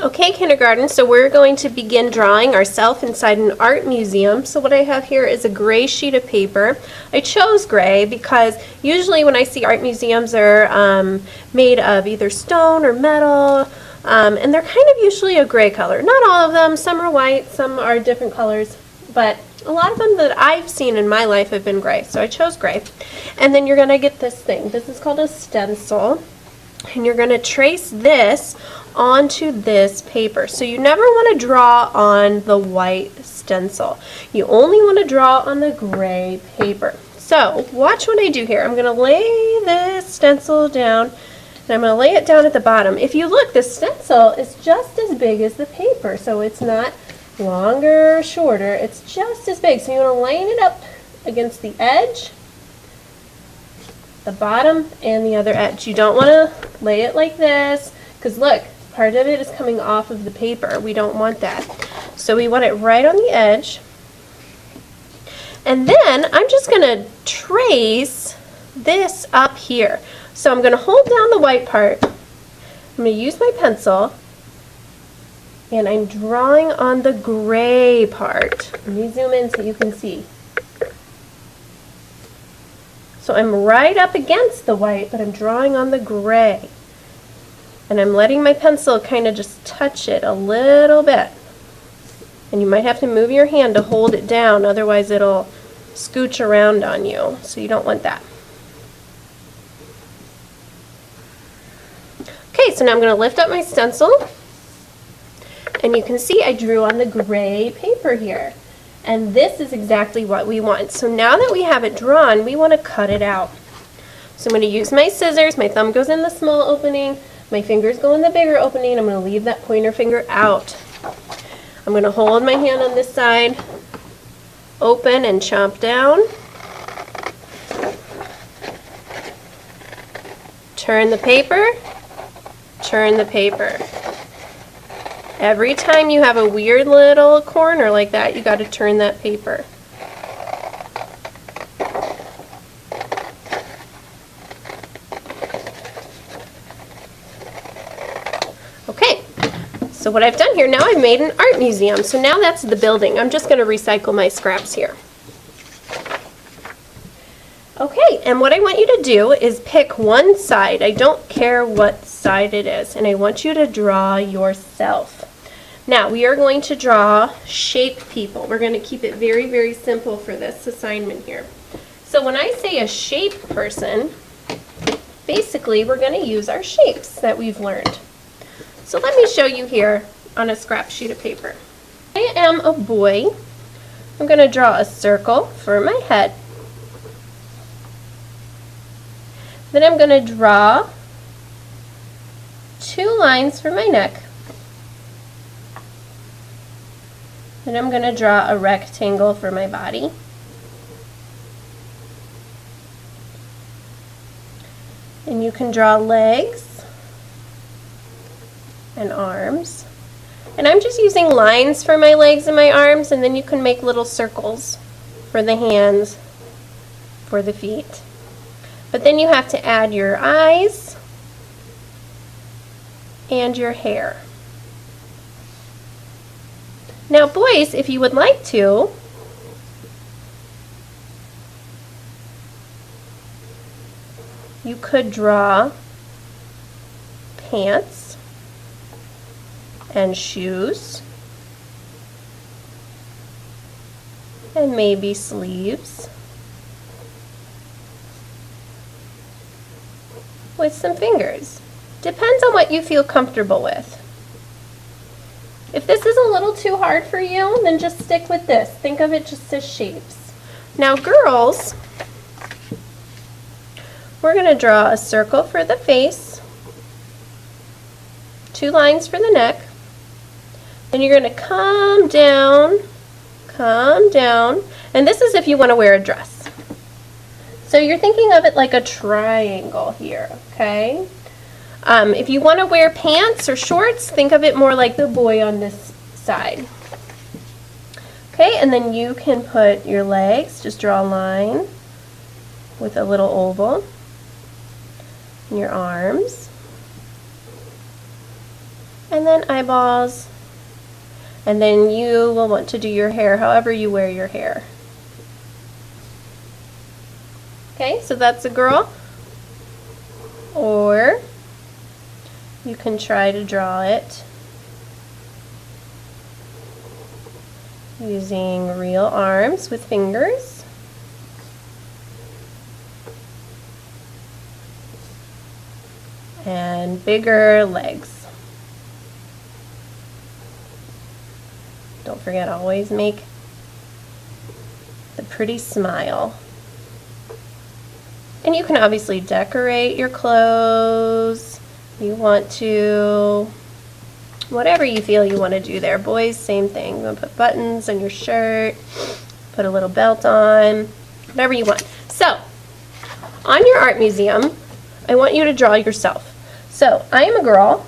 Okay, kindergarten, so we're going to begin drawing ourselves inside an art museum. So what I have here is a gray sheet of paper. I chose gray because usually when I see art museums they're made of either stone or metal, and they're kind of usually a gray color. Not all of them, some are white, some are different colors, but a lot of them that I've seen in my life have been gray, so I chose gray. And then you're going to get this thing. This is called a stencil, and you're going to trace this onto this paper. So you never want to draw on the white stencil. You only want to draw on the gray paper. So watch what I do here. I'm going to lay this stencil down, and I'm going to lay it down at the bottom. If you look, the stencil is just as big as the paper, so it's not longer or shorter, it's just as big. So you want to line it up against the edge, the bottom, and the other edge. You don't want to lay it like this, because look, part of it is coming off of the paper. We don't want that. So we want it right on the edge. And then I'm just going to trace this up here. So I'm going to hold down the white part. I'm going to use my pencil, and I'm drawing on the gray part. Let me zoom in so you can see. So I'm right up against the white, but I'm drawing on the gray. And I'm letting my pencil kind of just touch it a little bit. And you might have to move your hand to hold it down, otherwise it'll scooch around on you. So you don't want that. Okay, so now I'm going to lift up my stencil. And you can see I drew on the gray paper here. And this is exactly what we want. So now that we have it drawn, we want to cut it out. So I'm going to use my scissors. My thumb goes in the small opening. My fingers go in the bigger opening. I'm going to leave that pointer finger out. I'm going to hold my hand on this side, open and chomp down. Turn the paper. Turn the paper. Every time you have a weird little corner like that, you got to turn that paper. Okay, so what I've done here, now I've made an art museum. So now that's the building. I'm just going to recycle my scraps here. Okay, and what I want you to do is pick one side. I don't care what side it is, and I want you to draw yourself. Now, we are going to draw shape people. We're going to keep it very, very simple for this assignment here. So when I say a shape person, basically we're going to use our shapes that we've learned. So let me show you here on a scrap sheet of paper. I am a boy. I'm going to draw a circle for my head. Then I'm going to draw 2 lines for my neck. Then I'm going to draw a rectangle for my body. And you can draw legs and arms. And I'm just using lines for my legs and my arms, and then you can make little circles for the hands, for the feet. But then you have to add your eyes and your hair. Now boys, if you would like to, you could draw pants and shoes and maybe sleeves with some fingers. Depends on what you feel comfortable with. If this is a little too hard for you, then just stick with this. Think of it just as shapes. Now girls, we're going to draw a circle for the face, 2 lines for the neck, then you're going to come down, and this is if you want to wear a dress. So you're thinking of it like a triangle here, okay? If you want to wear pants or shorts, think of it more like the boy on this side. Okay, and then you can put your legs, just draw a line with a little oval, and your arms, and then eyeballs, and then you will want to do your hair however you wear your hair. Okay, so that's a girl. Or you can try to draw it using real arms with fingers. And bigger legs. Don't forget, always make the pretty smile. And you can obviously decorate your clothes. You want to, whatever you feel you want to do there. Boys, same thing. You want to put buttons on your shirt, put a little belt on, whatever you want. So, on your art museum, I want you to draw yourself. So, I am a girl,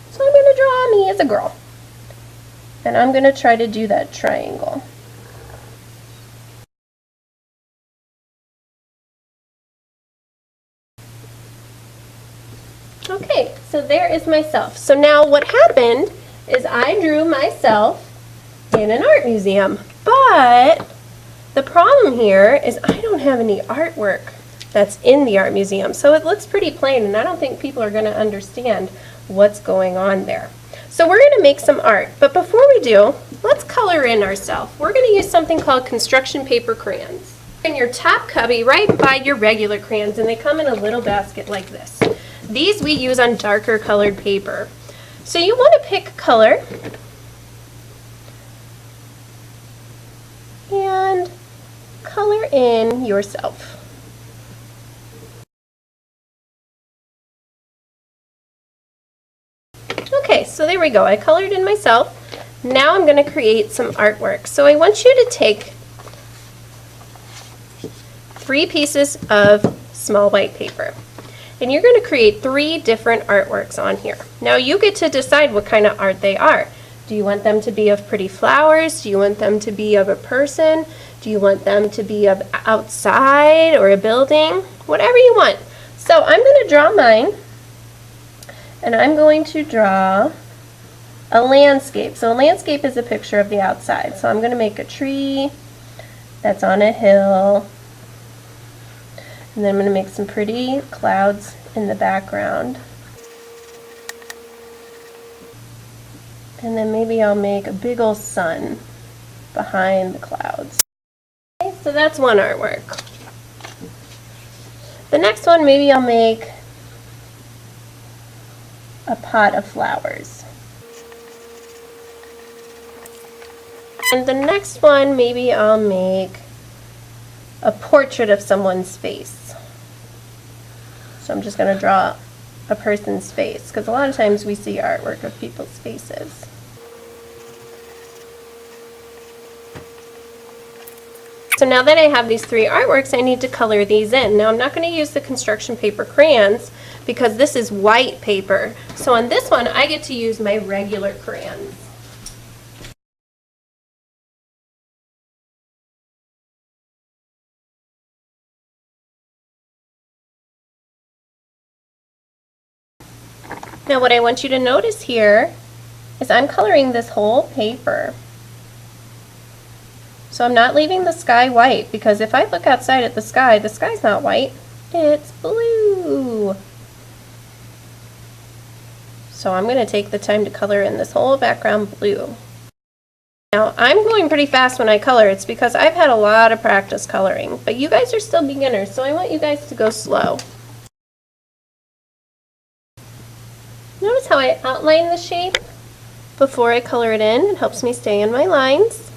so I'm going to draw me as a girl. And I'm going to try to do that triangle. Okay, so there is myself. So now what happened is I drew myself in an art museum, but the problem here is I don't have any artwork that's in the art museum. So it looks pretty plain, and I don't think people are going to understand what's going on there. So we're going to make some art, but before we do, let's color in ourselves. We're going to use something called construction paper crayons. In your top cubby, right by your regular crayons, and they come in a little basket like this. These we use on darker colored paper. So you want to pick a color and color in yourself. Okay, so there we go. I colored in myself. Now I'm going to create some artwork. So I want you to take 3 pieces of small white paper. And you're going to create 3 different artworks on here. Now you get to decide what kind of art they are. Do you want them to be of pretty flowers? Do you want them to be of a person? Do you want them to be of outside or a building? Whatever you want. So I'm going to draw mine. And I'm going to draw a landscape. So a landscape is a picture of the outside. So I'm going to make a tree that's on a hill. And then I'm going to make some pretty clouds in the background. And then maybe I'll make a big old sun behind the clouds. Okay, so that's one artwork. The next one, maybe I'll make a pot of flowers. And the next one, maybe I'll make a portrait of someone's face. So I'm just going to draw a person's face, because a lot of times we see artwork of people's faces. So now that I have these 3 artworks, I need to color these in. Now I'm not going to use the construction paper crayons because this is white paper. So on this one, I get to use my regular crayons. Now what I want you to notice here is I'm coloring this whole paper. So I'm not leaving the sky white, because if I look outside at the sky's not white, it's blue. So I'm going to take the time to color in this whole background blue. Now I'm going pretty fast when I color. It's because I've had a lot of practice coloring, but you guys are still beginners, so I want you guys to go slow. Notice how I outline the shape before I color it in. It helps me stay in my lines.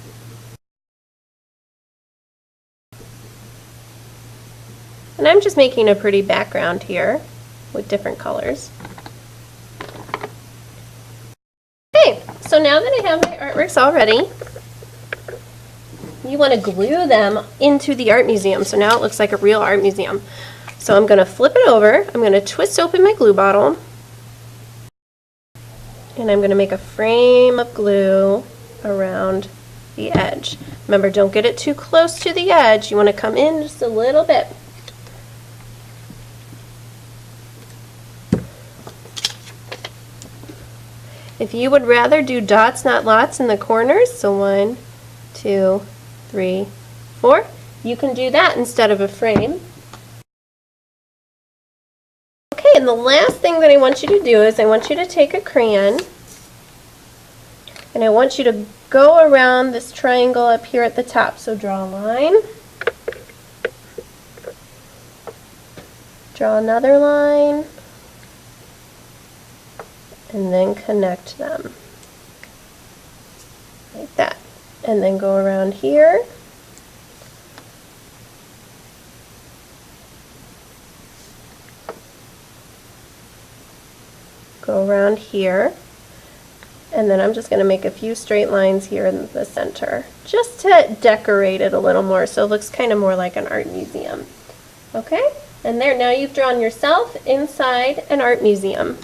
And I'm just making a pretty background here with different colors. Okay, so now that I have my artworks all ready, you want to glue them into the art museum. So now it looks like a real art museum. So I'm going to flip it over. I'm going to twist open my glue bottle. And I'm going to make a frame of glue around the edge. Remember, don't get it too close to the edge. You want to come in just a little bit. If you would rather do dots, not lots in the corners, so 1, 2, 3, 4, you can do that instead of a frame. Okay, and the last thing that I want you to do is I want you to take a crayon and I want you to go around this triangle up here at the top. So draw a line, draw another line, and then connect them like that. And then go around here. Go around here. And then I'm just going to make a few straight lines here in the center, just to decorate it a little more so it looks kind of more like an art museum. Okay? And there, now you've drawn yourself inside an art museum.